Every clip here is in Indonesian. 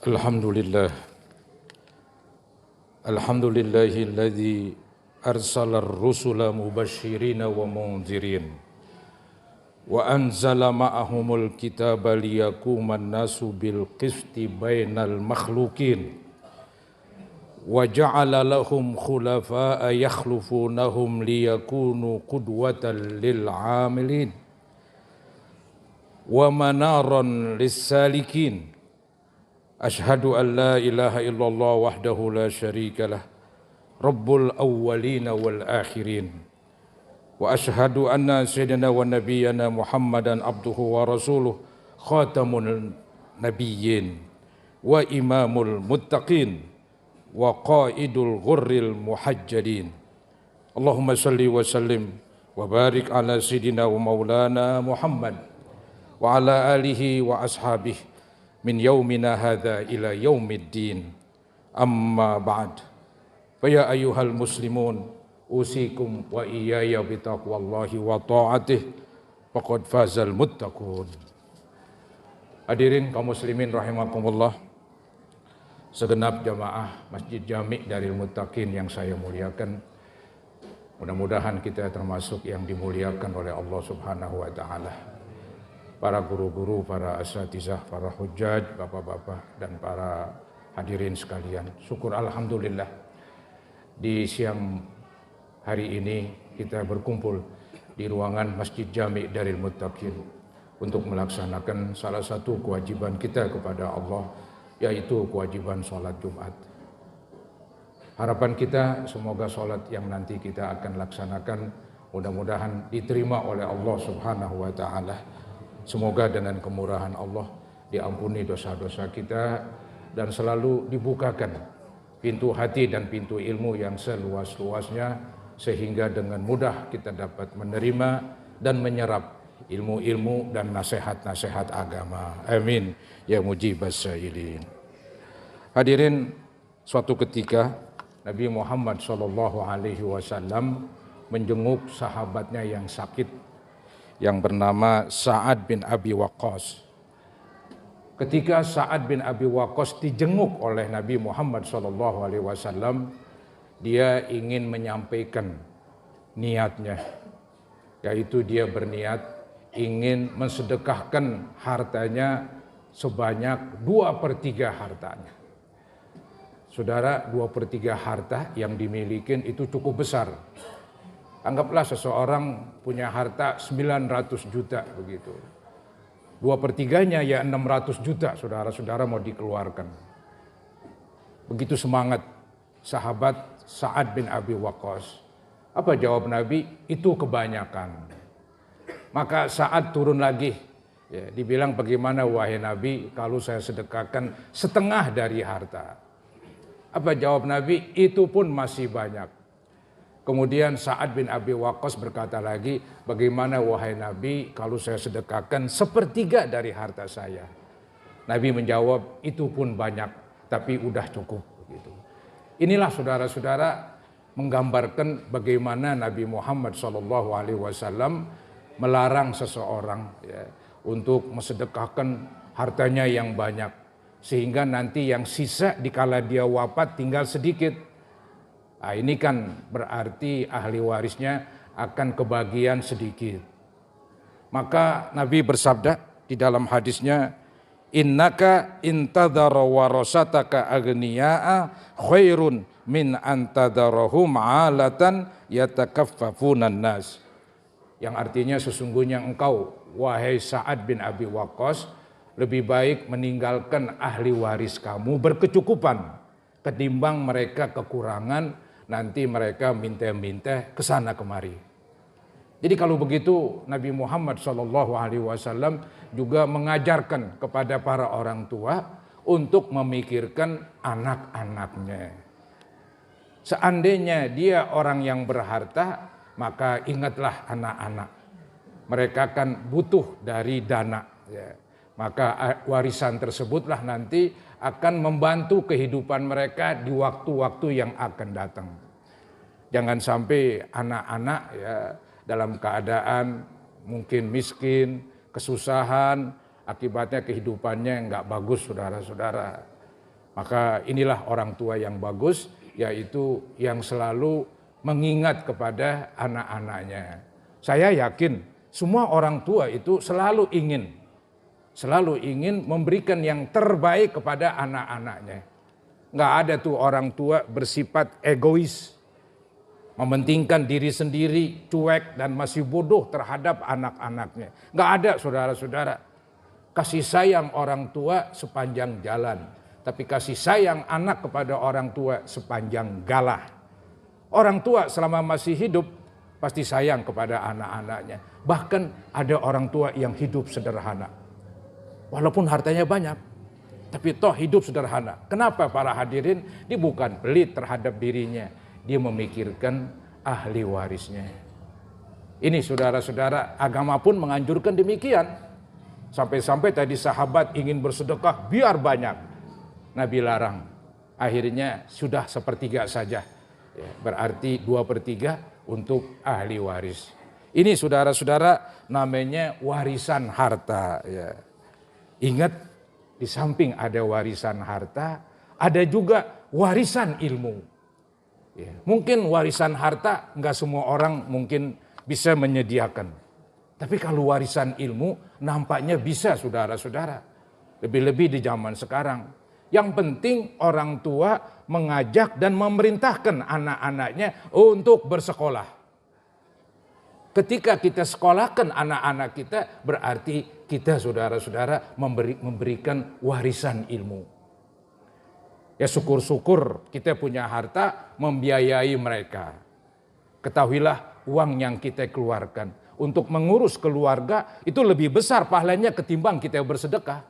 Alhamdulillah. Alhamdulillahilladzi arsalar rusula mubashshirina wa munzirin wa anzala ma'ahumul kitaba liyakuman nasu bil qisti bainal makhluqin wa ja'ala lahum khulafa'a yakhlufunahum liyakunu qudwatan lil 'amilin wa manaran lis salikin. Ashhadu an la ilaha illallah wahdahu la syarika lah, Rabbul awwalina wal akhirin. Wa ashhadu anna sayyidina wa nabiyyana Muhammadan abduhu wa rasuluh, khatamun nabiyyin wa imamul muttaqin wa qaidul ghurril muhajjalin. Allahumma salli wa sallim wa barik ala sayyidina wa maulana Muhammad wa ala alihi wa ashabihi min yaumina hadha ila yaumiddin. Amma ba'd. Faya ayyuhal muslimun, usikum wa iyaya bitaqwallahi wa ta'atih, faqad fazal muttaqun. Hadirin kaum muslimin rahimakumullah, segenap jamaah Masjid Jami' Daril Muttaqin yang saya muliakan, mudah-mudahan kita termasuk yang dimuliakan oleh Allah Subhanahu wa taala. Para guru-guru, para asatizah, para hujjaj, bapak-bapak, dan para hadirin sekalian. Syukur alhamdulillah, di siang hari ini kita berkumpul di ruangan Masjid Jami' Daril Muttaqin untuk melaksanakan salah satu kewajiban kita kepada Allah, yaitu kewajiban sholat Jumat. Harapan kita semoga sholat yang nanti kita akan laksanakan mudah-mudahan diterima oleh Allah Subhanahu wa ta'ala. Semoga dengan kemurahan Allah diampuni dosa-dosa kita dan selalu dibukakan pintu hati dan pintu ilmu yang seluas-luasnya, sehingga dengan mudah kita dapat menerima dan menyerap ilmu-ilmu dan nasihat-nasihat agama. Amin ya mujibas sa'ilin. Hadirin, suatu ketika Nabi Muhammad SAW menjenguk sahabatnya yang sakit yang bernama Sa'ad bin Abi Waqqas. Ketika Sa'ad bin Abi Waqqas dijenguk oleh Nabi Muhammad SAW, dia ingin menyampaikan niatnya, yaitu dia berniat ingin mensedekahkan hartanya sebanyak 2/3 hartanya. Saudara, 2/3 harta yang dimiliki itu cukup besar. Anggaplah seseorang punya harta 900 juta begitu. 2/3-nya ya 600 juta, saudara-saudara mau dikeluarkan. Begitu semangat sahabat Sa'ad bin Abi Waqqas. Apa jawab Nabi? Itu kebanyakan. Maka Sa'ad turun lagi. Ya, dibilang, bagaimana wahai Nabi kalau saya sedekahkan setengah dari harta? Apa jawab Nabi? Itu pun masih banyak. Kemudian Sa'ad bin Abi Waqqas berkata lagi, bagaimana wahai Nabi kalau saya sedekahkan 1/3 dari harta saya? Nabi menjawab, itu pun banyak, tapi udah cukup. Gitu. Inilah saudara-saudara menggambarkan bagaimana Nabi Muhammad SAW melarang seseorang ya, untuk mensedekahkan hartanya yang banyak, sehingga nanti yang sisa dikala dia wafat tinggal sedikit. Nah, ini kan berarti ahli warisnya akan kebagian sedikit. Maka Nabi bersabda di dalam hadisnya, innaka intadhara warasataka aghniya'a khairun min antadharahum 'alatan yatakaffafunan nas. Yang artinya sesungguhnya engkau wahai Sa'ad bin Abi Waqqas lebih baik meninggalkan ahli waris kamu berkecukupan ketimbang mereka kekurangan, nanti mereka minta-minta ke sana kemari. Jadi kalau begitu Nabi Muhammad SAW juga mengajarkan kepada para orang tua untuk memikirkan anak-anaknya. Seandainya dia orang yang berharta, maka ingatlah anak-anak. Mereka kan butuh dari dana. Ya. Maka warisan tersebutlah nanti akan membantu kehidupan mereka di waktu-waktu yang akan datang. Jangan sampai anak-anak ya dalam keadaan mungkin miskin, kesusahan, akibatnya kehidupannya nggak bagus, saudara-saudara. Maka inilah orang tua yang bagus, yaitu yang selalu mengingat kepada anak-anaknya. Saya yakin semua orang tua itu selalu ingin memberikan yang terbaik kepada anak-anaknya. Nggak ada tuh orang tua bersifat egois, mementingkan diri sendiri, cuek dan masih bodoh terhadap anak-anaknya. Nggak ada, saudara-saudara. Kasih sayang orang tua sepanjang jalan, tapi kasih sayang anak kepada orang tua sepanjang galah. Orang tua selama masih hidup pasti sayang kepada anak-anaknya. Bahkan ada orang tua yang hidup sederhana. Walaupun hartanya banyak, tapi toh hidup sederhana. Kenapa para hadirin? Dia bukan pelit terhadap dirinya. Dia memikirkan ahli warisnya. Ini saudara-saudara, agama pun menganjurkan demikian. Sampai-sampai tadi sahabat ingin bersedekah biar banyak. Nabi larang. Akhirnya sudah sepertiga saja. Ya, berarti 2/3 untuk ahli waris. Ini saudara-saudara namanya warisan harta. Ya. Ingat, di samping ada warisan harta, ada juga warisan ilmu. Ya. Mungkin warisan harta nggak semua orang mungkin bisa menyediakan. Tapi kalau warisan ilmu nampaknya bisa, saudara-saudara. Lebih-lebih di zaman sekarang. Yang penting orang tua mengajak dan memerintahkan anak-anaknya untuk bersekolah. Ketika kita sekolahkan anak-anak kita, berarti kita, saudara-saudara, memberikan warisan ilmu. Ya syukur-syukur kita punya harta membiayai mereka. Ketahuilah uang yang kita keluarkan untuk mengurus keluarga itu lebih besar pahalanya ketimbang kita bersedekah.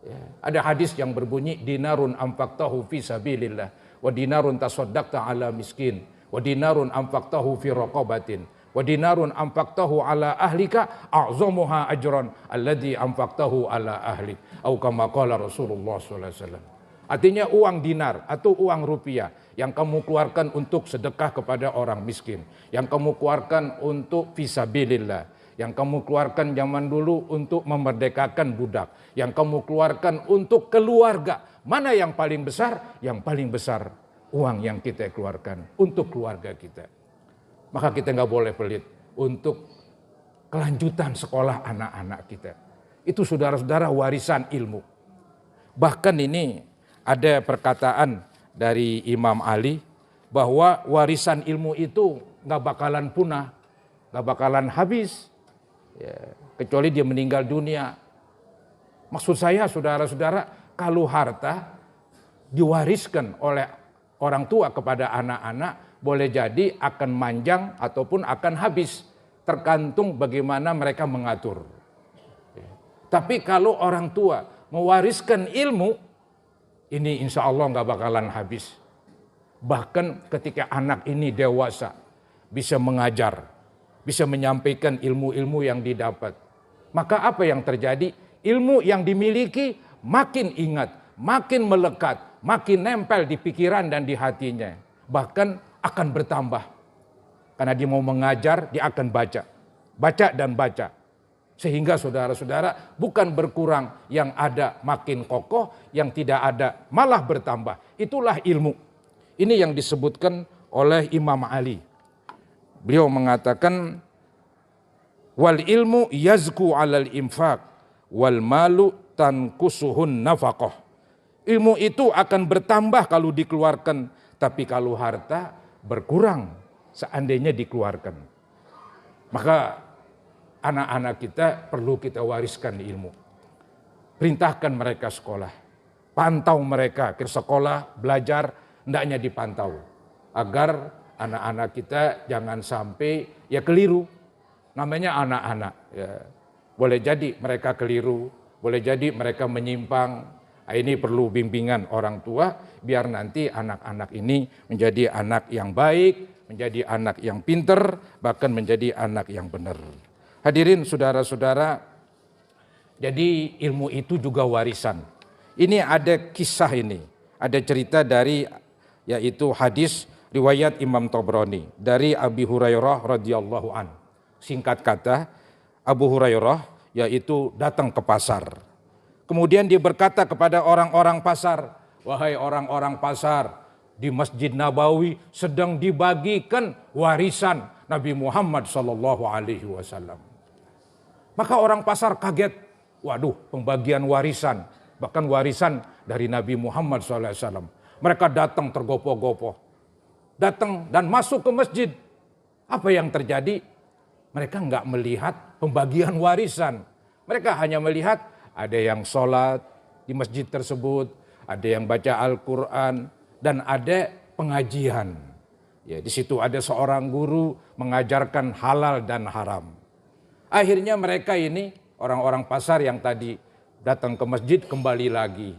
Ya, ada hadis yang berbunyi dinarun anfaqtahu fi sabilillah wa dinarun tasaddaqta ala miskin wa dinarun anfaqtahu fi raqabatin wa dinarun anfaqtahu ala ahlika a'zamuha ajran alladzi anfaqtahu ala ahlik atau kama qala Rasulullah sallallahu alaihi wasallam. Artinya uang dinar atau uang rupiah yang kamu keluarkan untuk sedekah kepada orang miskin, yang kamu keluarkan untuk fisabilillah, yang kamu keluarkan zaman dulu untuk memerdekakan budak, yang kamu keluarkan untuk keluarga. Mana yang paling besar? Yang paling besar uang yang kita keluarkan untuk keluarga kita. Maka kita nggak boleh pelit untuk kelanjutan sekolah anak-anak kita. Itu saudara-saudara warisan ilmu. Bahkan ini ada perkataan dari Imam Ali bahwa warisan ilmu itu nggak bakalan punah, nggak bakalan habis, ya, kecuali dia meninggal dunia. Maksud saya saudara-saudara, kalau harta diwariskan oleh orang tua kepada anak-anak, boleh jadi akan manjang ataupun akan habis, tergantung bagaimana mereka mengatur. Ya. Tapi kalau orang tua mewariskan ilmu, ini insya Allah nggak bakalan habis. Bahkan ketika anak ini dewasa, bisa mengajar, bisa menyampaikan ilmu-ilmu yang didapat. Maka apa yang terjadi? Ilmu yang dimiliki makin ingat, makin melekat, makin nempel di pikiran dan di hatinya. Bahkan akan bertambah. Karena dia mau mengajar, dia akan baca. Baca dan baca. Sehingga saudara-saudara bukan berkurang, yang ada makin kokoh, yang tidak ada malah bertambah. Itulah ilmu. Ini yang disebutkan oleh Imam Ali. Beliau mengatakan, wal ilmu yazku alal infaq, wal malu tankusuhun nafaqah. Ilmu itu akan bertambah kalau dikeluarkan, tapi kalau harta berkurang seandainya dikeluarkan. Maka anak-anak kita perlu kita wariskan ilmu. Perintahkan mereka sekolah. Pantau mereka ke sekolah, belajar, hendaknya dipantau. Agar anak-anak kita jangan sampai ya keliru. Namanya anak-anak. Ya. Boleh jadi mereka keliru, boleh jadi mereka menyimpang. Ini perlu bimbingan orang tua biar nanti anak-anak ini menjadi anak yang baik, menjadi anak yang pinter, bahkan menjadi anak yang benar. Hadirin saudara-saudara, jadi ilmu itu juga warisan. Ini ada kisah ini, ada cerita dari yaitu hadis riwayat Imam Tabrani dari Abi Hurairah radhiyallahu an. Singkat kata, Abu Hurairah yaitu datang ke pasar. Kemudian dia berkata kepada orang-orang pasar, wahai orang-orang pasar, di Masjid Nabawi sedang dibagikan warisan Nabi Muhammad sallallahu alaihi wasallam. Maka orang pasar kaget, waduh, pembagian warisan, bahkan warisan dari Nabi Muhammad sallallahu alaihi wasallam. Mereka datang tergopoh-gopoh, datang dan masuk ke masjid. Apa yang terjadi? Mereka nggak melihat pembagian warisan. Mereka hanya melihat ada yang sholat di masjid tersebut, ada yang baca Al-Quran, dan ada pengajian. Ya, di situ ada seorang guru mengajarkan halal dan haram. Akhirnya mereka ini, orang-orang pasar yang tadi datang ke masjid, kembali lagi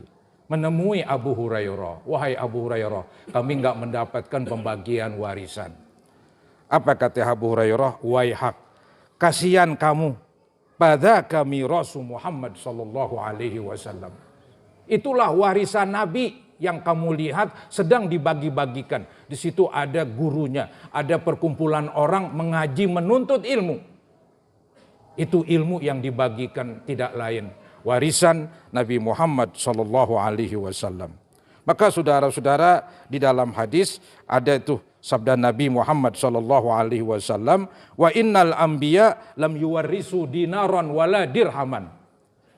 menemui Abu Hurairah. Wahai Abu Hurairah, kami nggak mendapatkan pembagian warisan. Apa kata Abu Hurairah? Waihak, kasihan kamu, pada kami Rasul Muhammad sallallahu alaihi wasallam. Itulah warisan Nabi yang kamu lihat sedang dibagi-bagikan. Di situ ada gurunya, ada perkumpulan orang mengaji menuntut ilmu. Itu ilmu yang dibagikan, tidak lain warisan Nabi Muhammad sallallahu alaihi wasallam. Maka saudara-saudara, di dalam hadis ada itu sabda Nabi Muhammad sallallahu alaihi wasallam, wa innal anbiya lam yuwarrisu dinaran wala dirhaman.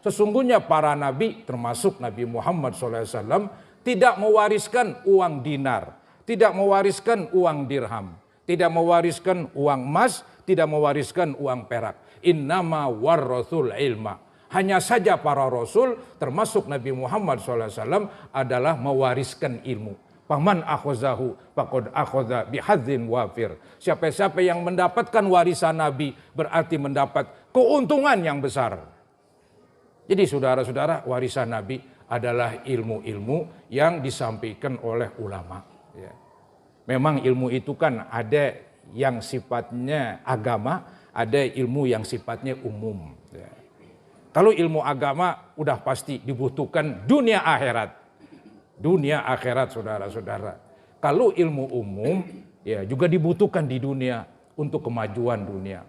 Sesungguhnya para nabi termasuk Nabi Muhammad sallallahu alaihi wasallam tidak mewariskan uang dinar, tidak mewariskan uang dirham, tidak mewariskan uang emas, tidak mewariskan uang perak. Innama warrathul ilma. Hanya saja para rasul termasuk Nabi Muhammad SAW adalah mewariskan ilmu. Faman akhozahu faqad akhadha bihadzin wafir. Siapa-siapa yang mendapatkan warisan Nabi berarti mendapat keuntungan yang besar. Jadi saudara-saudara, warisan Nabi adalah ilmu-ilmu yang disampaikan oleh ulama. Ya. Memang ilmu itu kan ada yang sifatnya agama, ada ilmu yang sifatnya umum. Ya. Kalau ilmu agama udah pasti dibutuhkan dunia akhirat. Dunia akhirat saudara-saudara. Kalau ilmu umum ya juga dibutuhkan di dunia untuk kemajuan dunia.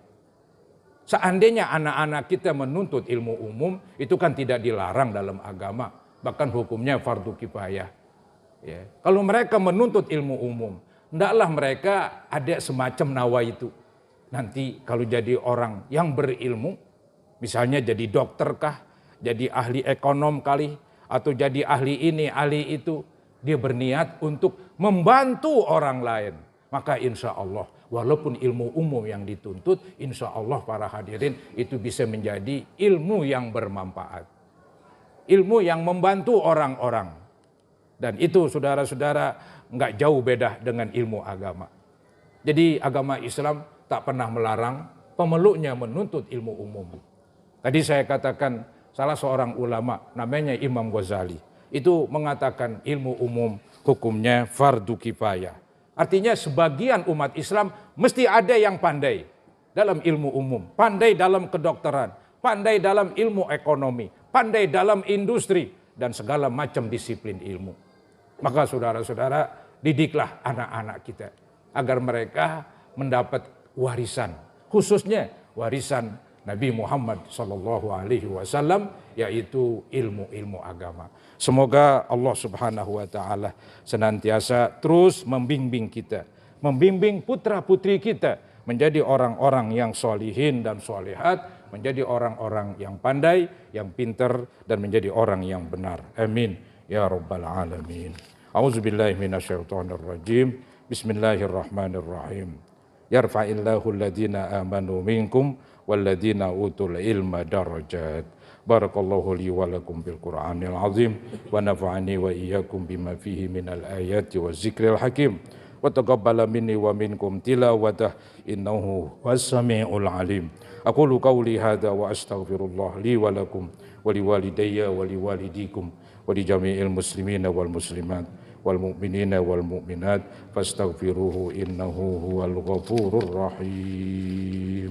Seandainya anak-anak kita menuntut ilmu umum itu kan tidak dilarang dalam agama. Bahkan hukumnya fardu kifayah. Ya. Kalau mereka menuntut ilmu umum, hendaklah mereka ada semacam nawaitu. Nanti kalau jadi orang yang berilmu, misalnya jadi dokter kah, jadi ahli ekonom kali, atau jadi ahli ini, ahli itu. Dia berniat untuk membantu orang lain. Maka insya Allah, walaupun ilmu umum yang dituntut, insya Allah para hadirin itu bisa menjadi ilmu yang bermanfaat. Ilmu yang membantu orang-orang. Dan itu saudara-saudara nggak jauh beda dengan ilmu agama. Jadi agama Islam tak pernah melarang pemeluknya menuntut ilmu umum. Tadi saya katakan salah seorang ulama namanya Imam Ghazali. Itu mengatakan ilmu umum hukumnya fardu kifayah. Artinya sebagian umat Islam mesti ada yang pandai dalam ilmu umum. Pandai dalam kedokteran, pandai dalam ilmu ekonomi, pandai dalam industri dan segala macam disiplin ilmu. Maka saudara-saudara, didiklah anak-anak kita agar mereka mendapat warisan. Khususnya warisan Nabi Muhammad SAW, yaitu ilmu-ilmu agama. Semoga Allah Subhanahu wa Ta'ala senantiasa terus membimbing kita, membimbing putra-putri kita menjadi orang-orang yang solihin dan solihat, menjadi orang-orang yang pandai, yang pintar, dan menjadi orang yang benar. Amin ya rabbal alamin. A'udzubillahi minasyaitonirrajim. Bismillahirrahmanirrahim. Yarfa'illahu alladhina amanu minkum walladzina utul ilma darajat. Barakallahu li wa lakum bil Qur'anil azim wa nafa'ani wa iyyakum bima fihi minal ayati wa zikril hakim wa taqabbala minni wa minkum tilawatah innahu was-sami'ul alim. Aqulu qawli hadza wa astaghfirullah li wa lakum wa liwalidayya wa liwalidikum wa li jami'il muslimina wal muslimat wal mu'minina wal mu'minat fastaghfiruhu innahu huwal ghafurur rahim.